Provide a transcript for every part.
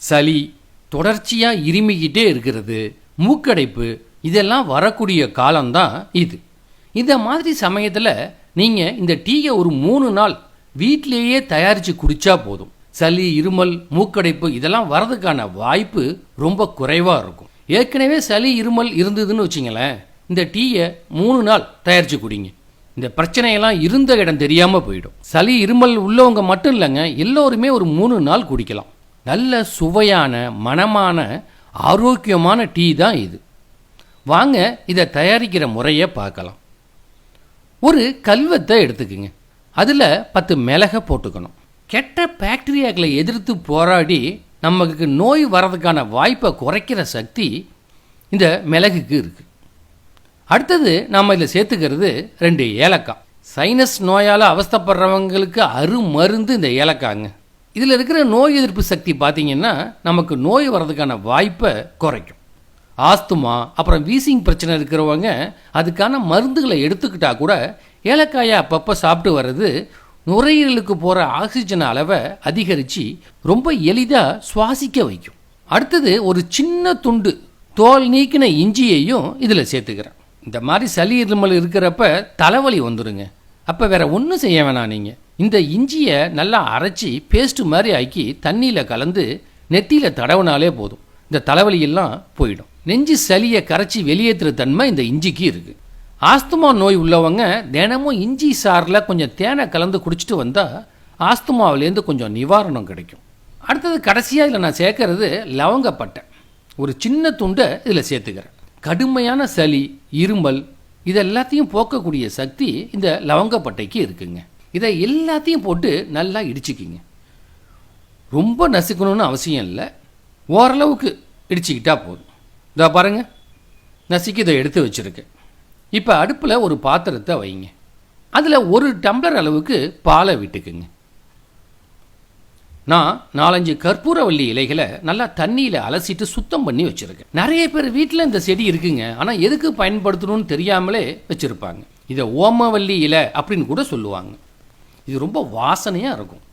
சளி தொடர்ச்சியாக இருமிக்கிட்டே இருக்கிறது, மூக்கடைப்பு, இதெல்லாம் வரக்கூடிய காலம்தான் இது. இந்த மாதிரி சமயத்தில் நீங்கள் இந்த டீயை ஒரு 3 நாள் வீட்டிலேயே தயாரித்து குடித்தா போதும். சளி, இருமல், மூக்கடைப்பு இதெல்லாம் வரதுக்கான வாய்ப்பு ரொம்ப குறைவாக இருக்கும். ஏற்கனவே சளி, இருமல் இருந்ததுன்னு வச்சிங்களேன், இந்த டீயை 3 நாள் தயாரித்து குடிங்க. இந்த பிரச்சனையெல்லாம் இருந்த இடம் தெரியாமல் போயிடும். சளி, இருமல் உள்ளவங்க மட்டும் இல்லைங்க, எல்லோருமே ஒரு 3 நாள் குடிக்கலாம். நல்ல சுவையான, மணமான, ஆரோக்கியமான டீ தான் இது. வாங்க இதை தயாரிக்கிற முறையை பார்க்கலாம். ஒரு கல்வத்தை எடுத்துக்குங்க. அதில் 10 மிளகை போட்டுக்கணும். கெட்ட பாக்டீரியாக்களை எதிர்த்து போராடி நமக்கு நோய் வர்றதுக்கான வாய்ப்பை குறைக்கிற சக்தி இந்த மிளகுக்கு இருக்குது. அடுத்தது நாம் இதில் சேர்த்துக்கிறது 2 ஏலக்காய். சைனஸ் நோயால் அவஸ்தைப்படுறவங்களுக்கு அருமருந்து இந்த ஏலக்காய்ங்க. இதில் இருக்கிற நோய் எதிர்ப்பு சக்தி பார்த்திங்கன்னா நமக்கு நோய் வர்றதுக்கான வாய்ப்பை குறைக்கும். ஆஸ்துமா, அப்புறம் வீசிங் பிரச்சனை இருக்கிறவங்க அதுக்கான மருந்துகளை எடுத்துக்கிட்டால் கூட ஏலக்காயை அப்பப்போ சாப்பிட்டு வர்றது நுரையீரலுக்கு போகிற ஆக்சிஜன் அளவை அதிகரித்து ரொம்ப எளிதாக சுவாசிக்க வைக்கும். அடுத்தது ஒரு சின்ன துண்டு தோல் நீக்கின இஞ்சியையும் இதில் சேர்த்துக்கிறேன். இந்த மாதிரி சளி, இருமல் இருக்கிறப்ப தலைவலி வந்துடுங்க. அப்போ வேற ஒன்றும் செய்ய வேணாம். நீங்கள் இந்த இஞ்சியை நல்லா அரைச்சி பேஸ்ட்டு மாதிரி ஆக்கி தண்ணியில் கலந்து நெத்தியில் தடவினாலே போதும், இந்த தலைவலியெல்லாம் போயிடும். நெஞ்சு சளியை கரைச்சி வெளியேற்றுற தன்மை இந்த இஞ்சிக்கு இருக்குது. ஆஸ்துமா நோய் உள்ளவங்க தினமும் இஞ்சி சாறில் கொஞ்சம் தேனை கலந்து குடிச்சிட்டு வந்தால் ஆஸ்துமாவிலேருந்து கொஞ்சம் நிவாரணம் கிடைக்கும். அடுத்தது கடைசியாக இதில் நான் சேர்க்கறது லவங்கப்பட்டை. ஒரு சின்ன துண்டை இதில் சேர்த்துக்கிறேன். கடுமையான சளி, இருமல் இதெல்லாத்தையும் போக்கக்கூடிய சக்தி இந்த லவங்கப்பட்டைக்கு இருக்குங்க. இதை எல்லாத்தையும் போட்டு நல்லா இடிச்சிக்கிங்க. ரொம்ப நசுக்கணும்னு அவசியம் இல்லை, ஓரளவுக்கு இடிச்சிக்கிட்டா போதும். இதோ பாருங்கள், நசுக்கி இதை எடுத்து வச்சுருக்கேன். இப்போ அடுப்பில் ஒரு பாத்திரத்தை வைங்க. அதில் 1 டம்ளர் அளவுக்கு பாலை விட்டுக்குங்க. நான் 4-5 கற்பூரவள்ளி இலைகளை நல்லா தண்ணியில் அலசிட்டு சுத்தம் பண்ணி வச்சுருக்கேன். நிறைய பேர் வீட்டில் இந்த செடி இருக்குங்க, ஆனால் எதுக்கு பயன்படுத்தணும்னு தெரியாமலே வச்சுருப்பாங்க. இதை ஓமவல்லி இலை அப்படின்னு கூட சொல்லுவாங்க. இது ரொம்ப வாசனையாக இருக்கும்.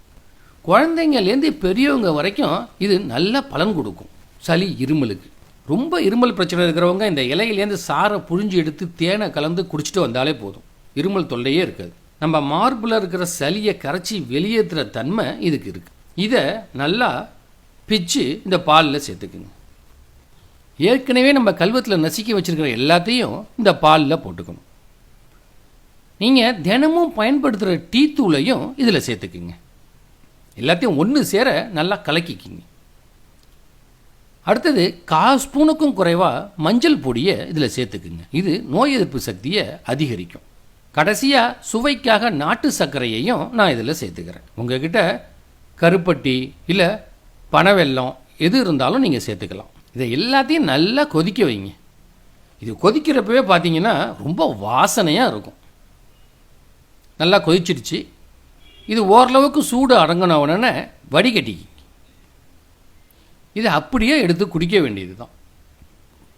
குழந்தைங்கலேருந்து பெரியவங்க வரைக்கும் இது நல்ல பலன் கொடுக்கும். சளி, இருமலுக்கு. ரொம்ப இருமல் பிரச்சனை இருக்கிறவங்க இந்த இலையிலேருந்து சாரை புழிஞ்சு எடுத்து தேனை கலந்து குடிச்சிட்டு வந்தாலே போதும், இருமல் தொல்லையே இருக்காது. நம்ம மார்பில் இருக்கிற சளியை கரைச்சி வெளியேற்றுற தன்மை இதுக்கு இருக்குது. இதை நல்லா பிச்சு இந்த பாலில் சேர்த்துக்குங்க. ஏற்கனவே நம்ம கல்வத்தில் நசுக்கி வச்சுருக்கிற எல்லாத்தையும் இந்த பாலில் போட்டுக்கணும். நீங்கள் தினமும் பயன்படுத்துகிற டீ தூளையும் இதில் சேர்த்துக்குங்க. எல்லாத்தையும் ஒன்று சேர நல்லா கலக்கிக்கிங்க. அடுத்தது 1/4 ஸ்பூனுக்கும் குறைவாக மஞ்சள் பொடியை இதில் சேர்த்துக்குங்க. இது நோய் எதிர்ப்பு சக்தியை அதிகரிக்கும். கடைசியாக சுவைக்காக நாட்டு சர்க்கரையையும் நான் இதில் சேர்த்துக்கிறேன். உங்ககிட்ட கருப்பட்டி இல்லை பனவெல்லம் எது இருந்தாலும் நீங்கள் சேர்த்துக்கலாம். இதை எல்லாத்தையும் நல்லா கொதிக்க வைங்க. இது கொதிக்கிறப்பவே பார்த்தீங்கன்னா ரொம்ப வாசனையாக இருக்கும். நல்லா கொதிச்சிடுச்சு. இது ஓரளவுக்கு சூடு அடங்கின உடனே வடிகட்டிக்கு இதை அப்படியே எடுத்து குடிக்க வேண்டியது தான்.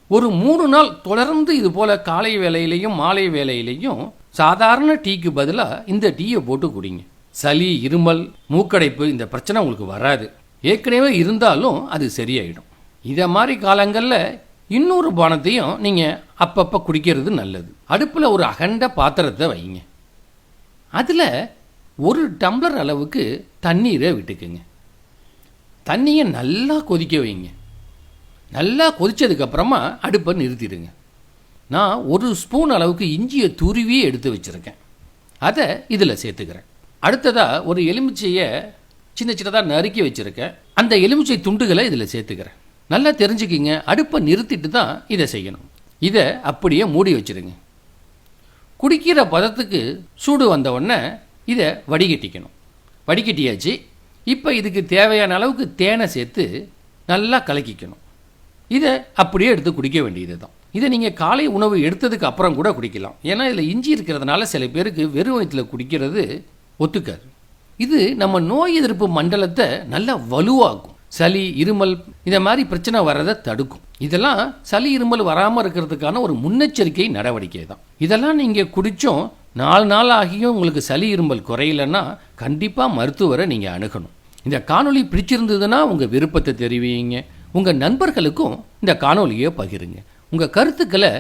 ஒரு 3 நாள் தொடர்ந்து இது போல் காலை வேளையிலையும் மாலை வேளையிலையும் சாதாரண டீக்கு பதிலாக இந்த டீயை போட்டு குடிங்க. சளி, இருமல், மூக்கடைப்பு இந்த பிரச்சனை உங்களுக்கு வராது. ஏற்கனவே இருந்தாலும் அது சரியாயிடும். இதை மாதிரி காலங்களில் இன்னொரு பானத்தையும் நீங்கள் அப்பப்போ குடிக்கிறது நல்லது. அடுப்பில் ஒரு அகண்ட பாத்திரத்தை வைங்க. அதில் 1 டம்ளர் அளவுக்கு தண்ணீரை விட்டுக்குங்க. தண்ணியை நல்லா கொதிக்க வைங்க. நல்லா கொதித்ததுக்கப்புறமா அடுப்பை நிறுத்திடுங்க. நான் 1 ஸ்பூன் அளவுக்கு இஞ்சியை துருவியே எடுத்து வச்சுருக்கேன். அதை இதில் சேர்த்துக்கிறேன். அடுத்ததாக ஒரு எலுமிச்சையை சின்ன சின்னதாக நறுக்கி வச்சுருக்கேன். அந்த எலுமிச்சை துண்டுகளை இதில் சேர்த்துக்கிறேன். நல்லா தெரிஞ்சுக்கிங்க, அடுப்பை நிறுத்திட்டு தான் இதை செய்யணும். இதை அப்படியே மூடி வச்சுருங்க. குடிக்கிற பதத்துக்கு சூடு வந்தவுடனே இதை வடிகட்டிக்கணும். வடிகட்டியாச்சு. இப்போ இதுக்கு தேவையான அளவுக்கு தேனை சேர்த்து நல்லா கலக்கிக்கணும். இதை அப்படியே எடுத்து குடிக்க வேண்டியது தான். இதை நீங்கள் காலை உணவு எடுத்ததுக்கு அப்புறம் கூட குடிக்கலாம். ஏன்னா இதில் இஞ்சி இருக்கிறதுனால சில பேருக்கு வெறும் வயிற்றில் குடிக்கிறது ஒத்துக்காது. இது நம்ம நோய் எதிர்ப்பு மண்டலத்தை நல்லா வலுவாக்கும். சளி, இருமல் இதை மாதிரி பிரச்சனை வர்றதை தடுக்கும். இதெல்லாம் சளி, இருமல் வராமல் இருக்கிறதுக்கான ஒரு முன்னெச்சரிக்கை நடவடிக்கை தான். இதெல்லாம் நீங்கள் குடித்தோம் 4 நாள் ஆகியும் உங்களுக்கு சளி, இருமல் குறையலன்னா கண்டிப்பாக மருத்துவரை நீங்கள் அணுகணும். இந்த காணொளி பிடிச்சிருந்ததுன்னா உங்கள் விருப்பத்தை தெரிவிங்க. உங்கள் நண்பர்களுக்கும் இந்த காணொளியை பகிருங்க. உங்கள் கருத்துக்களை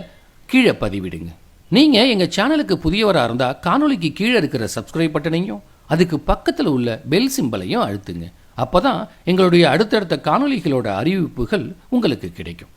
கீழே பதிவிடுங்க. நீங்கள் எங்கள் சேனலுக்கு புதியவராக இருந்தால் காணொளிக்கு கீழே இருக்கிற சப்ஸ்கிரைப் பட்டனையும் அதுக்கு பக்கத்தில் உள்ள பெல் சிம்பலையும் அழுத்துங்க. அப்போ தான் எங்களுடைய அடுத்தடுத்த காணொளிகளோட அறிவிப்புகள் உங்களுக்கு கிடைக்கும்.